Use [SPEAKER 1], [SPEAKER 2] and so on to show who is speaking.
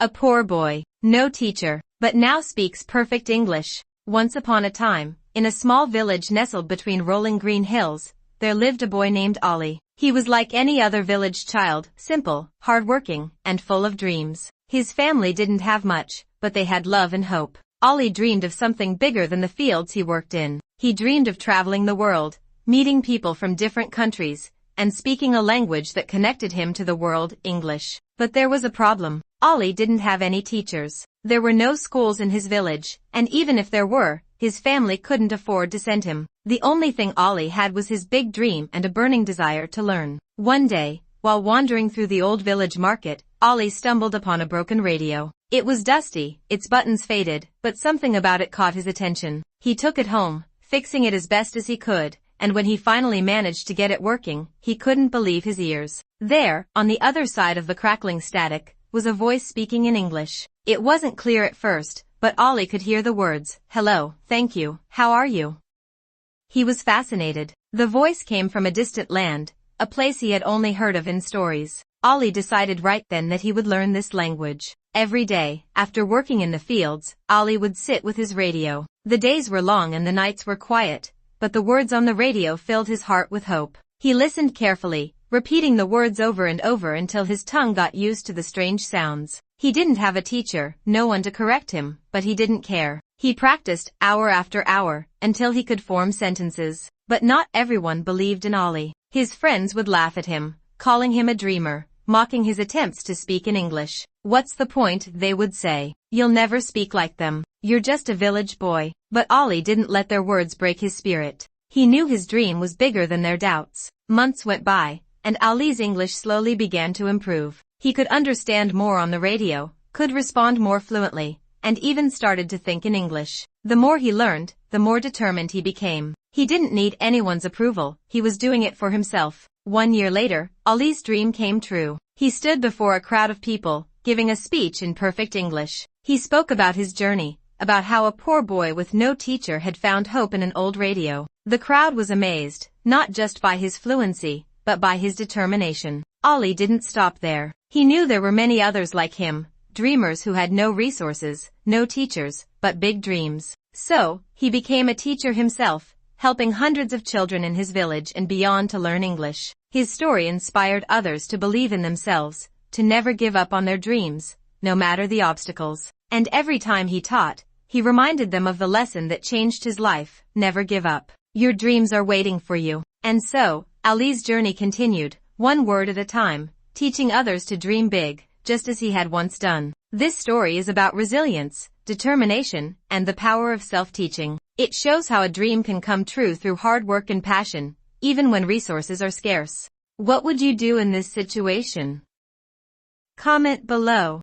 [SPEAKER 1] A poor boy, no teacher, but now speaks perfect English. Once upon a time, in a small village nestled between rolling green hills, there lived a boy named Ollie. He was like any other village child, simple, hardworking, and full of dreams. His family didn't have much, but they had love and hope. Ollie dreamed of something bigger than the fields he worked in. He dreamed of traveling the world, meeting people from different countries, and speaking a language that connected him to the world, English. But there was a problem. Ollie didn't have any teachers. There were no schools in his village, and even if there were, his family couldn't afford to send him. The only thing Ollie had was his big dream and a burning desire to learn. One day, while wandering through the old village market, Ollie stumbled upon a broken radio. It was dusty, its buttons faded, but something about it caught his attention. He took it home, fixing it as best as he could, and when he finally managed to get it working, he couldn't believe his ears. There, on the other side of the crackling static, was a voice speaking in English. It wasn't clear at first, but Ollie could hear the words, "Hello, thank you, how are you?" He was fascinated. The voice came from a distant land, a place he had only heard of in stories. Ollie decided right then that he would learn this language. Every day, after working in the fields, Ollie would sit with his radio. The days were long and the nights were quiet, but the words on the radio filled his heart with hope. He listened carefully, repeating the words over and over until his tongue got used to the strange sounds. He didn't have a teacher, no one to correct him, but he didn't care. He practiced hour after hour, until he could form sentences. But not everyone believed in Ollie. His friends would laugh at him, calling him a dreamer, mocking his attempts to speak in English. "What's the point?" they would say. "You'll never speak like them. You're just a village boy." But Ollie didn't let their words break his spirit. He knew his dream was bigger than their doubts. Months went by, and Ollie's English slowly began to improve. He could understand more on the radio, could respond more fluently, and even started to think in English. The more he learned, the more determined he became. He didn't need anyone's approval, he was doing it for himself. 1 year later, Ollie's dream came true. He stood before a crowd of people, giving a speech in perfect English. He spoke about his journey, about how a poor boy with no teacher had found hope in an old radio. The crowd was amazed, not just by his fluency, but by his determination. Ollie didn't stop there. He knew there were many others like him, dreamers who had no resources, no teachers, but big dreams. So, he became a teacher himself, helping hundreds of children in his village and beyond to learn English. His story inspired others to believe in themselves, to never give up on their dreams, no matter the obstacles. And every time he taught, he reminded them of the lesson that changed his life: never give up. Your dreams are waiting for you. And so, Ollie's journey continued, one word at a time, teaching others to dream big, just as he had once done. This story is about resilience, determination, and the power of self-teaching. It shows how a dream can come true through hard work and passion, even when resources are scarce. What would you do in this situation? Comment below.